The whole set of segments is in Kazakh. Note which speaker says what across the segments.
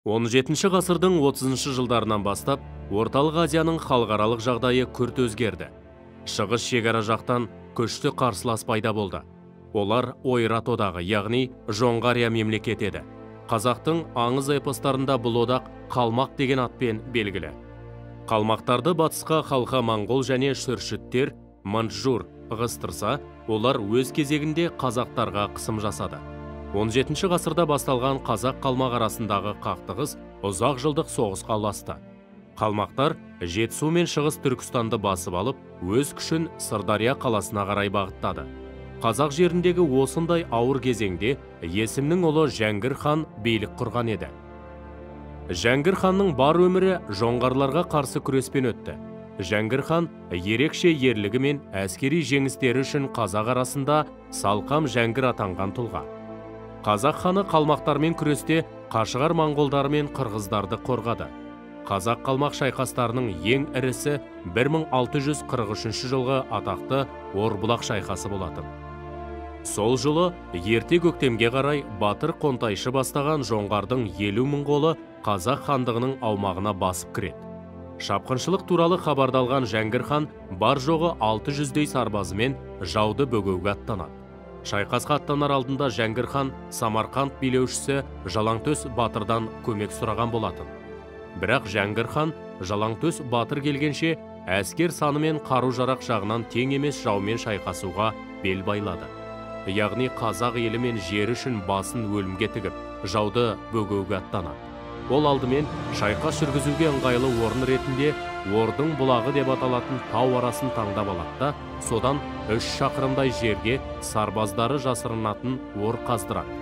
Speaker 1: 17 ғасырдың 30 жылдарынан бастап, Орталық Азияның халықаралық жағдайы күрт өзгерді. Шығыс шекара жақтан күшті қарсылас пайда болды. Олар Ойрат одағы, яғни Жоңғария мемлекет еді. Қазақтың аңыз эпостарында бұл одақ Қалмақ деген атпен белгілі. Қалмақтарды батысқа халқа моңғол және шүршіттер, манчжур ығыстырса, олар өз кезегінде қазақтарға қысым жасады. 17 ғасырда басталған қазақ-қалмақ арасындағы қақтығыс ұзақ жылдық соғысқа ұласты. Қалмақтар Жетісу мен Шығыс Түркістанды басып алып, өз күшін Сырдария қаласына қарай бағыттады. Қазақ жеріндегі осындай ауыр кезеңде Есімнің ұлы Жәңгір хан билік құрған еді. Жәңгір ханның бар өмірі жоңғарларға қарсы күреспен өтті. Жәңгір хан ерекше ерлігі мен әскери жеңістері үшін қазақ арасында Салқам Жәңгір атанған тұлға. Қазақ ханы қалмақтармен күресте Қашғар моңғолдары мен қырғыздарды қорғады. Қазақ-қалмақ шайқастарының ең ірісі 1643 жылғы атақты Орбұлақ шайқасы болатын. Сол жылы ерте көктемге қарай Батыр Қонтайшы бастаған жоңғардың 50 мың қолы Қазақ хандығының аумағына басып кіреді. Шапқыншылық туралы хабардалған Жәңгір хан бар жоғы 600-дей сарбазымен жауды бөгеуге аттанады. Шайқасқа аттанар алдында Жәңгір хан Самарқанд билеушісі Жалаңтөс батырдан көмек сұраған болатын. Бірақ Жәңгір хан Жалаңтөс батыр келгенше әскер саны мен қару-жарақ жағынан тең емес жаумен шайқасуға бел байлады. Яғни қазақ елі мен жері үшін басын өлімге тігіп, жауды бөгеуге аттанады. Ол алдымен шайқас жүргізуге ыңғайлы орын ретінде Ордың бұлағы деп аталатын тау арасын таңдап алады да, содан 3 шақырымдай жерге сарбаздары жасырынатын ор қаздырады.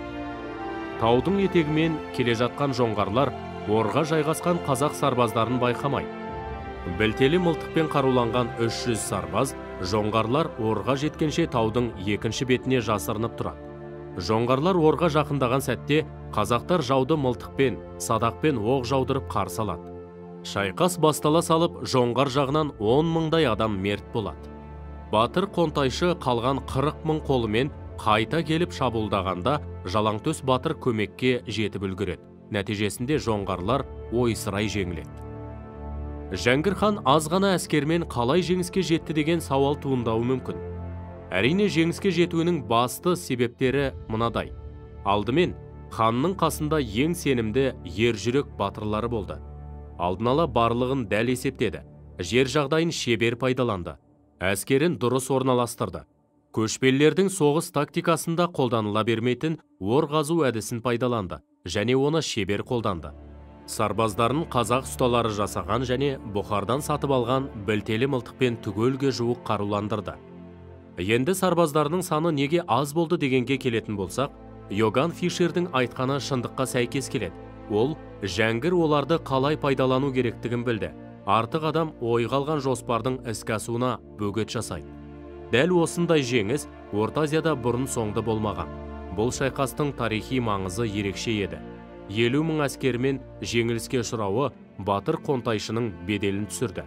Speaker 1: Таудың етегімен келе жатқан жоңғарлар орға жайғасқан қазақ сарбаздарын байқамайды. Білтелі мылтықпен қаруланған 300 сарбаз жоңғарлар орға жеткенше таудың екінші бетіне жасырынып тұрады. Жоңғарлар орға жақындаған сәтте қазақтар жауды мылтықпен, садақпен оқ жаудырып қарсы алады. Шайқас бастала салып, жоңғар жағынан 10 мыңдай адам мерт болады. Батыр Қонтайшы қалған 40 мың қолымен қайта келіп шабуылдағанда Жалаңтөс батыр көмекке жетіп үлгереді. Нәтижесінде жоңғарлар ойсырай жеңіледі. Жәңгір хан аз ғана әскермен қалай жеңіске жетті деген сауал туындауы мүмкін. Әрине, жеңіске жетуінің басты себептері мынадай. Алдымен, ханның қасында ең сенімді ержүрек батырлары болды. Алдын ала барлығын дәл есептеді. Жер жағдайын шебер пайдаланды. Әскерін дұрыс орналастырды. Көшпелілердің соғыс тактикасында қолданыла бермейтін ор қазу әдісін пайдаланды және оны шебер қолданды. Сарбаздарын қазақ ұсталары жасаған және Бұхардан сатып алған білтелі мылтықпен түгелге жуық қаруландырды. Енді сарбаздарының саны неге аз болды дегенге келетін болсақ, Йоган Фишердің айтқаны шындыққа сәйкес келеді. Ол Жәңгір оларды қалай пайдалану керектігін білді. Артық адам ойға алған жоспардың іске асуына бөгет жасайды. Дәл осындай жеңіс Орта Азияда бұрын соңды болмаған. Бұл шайқастың тарихи маңызы ерекше еді. 50 мың әскермен жеңіліске ұшырауы Батыр Қонтайшының беделін түсірді.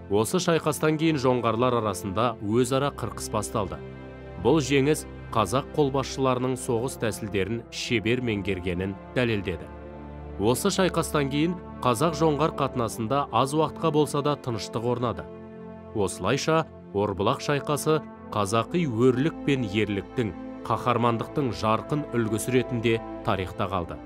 Speaker 1: Осы шайқастан кейін жоңғарлар арасында өзара қырқыс басталды. Бұл жеңіс қазақ қолбасшыларының соғыс тәсілдерін шебер меңгергенін дәлелдеді. Осы шайқастан кейін қазақ-жоңғар қатынасында аз уақытқа болса да тыныштық орнады. Осылайша Орбұлақ шайқасы қазақи өрлік пен ерліктің, қаһармандықтың жарқын үлгісі ретінде тарихта қалды.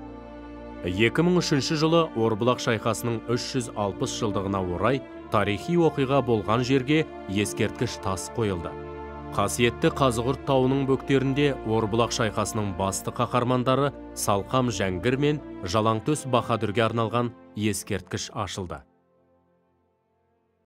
Speaker 1: 2003 жылы Орбұлақ шайқасының 360 жылдығына орай тарихи оқиға болған жерге ескерткіш тас қойылды. Қасиетті Қазығұрт тауының бөктерінде Орбұлақ шайқасының басты қаһармандары Салқам Жәңгір мен Жалаңтөс баһадүрге арналған ескерткіш ашылды.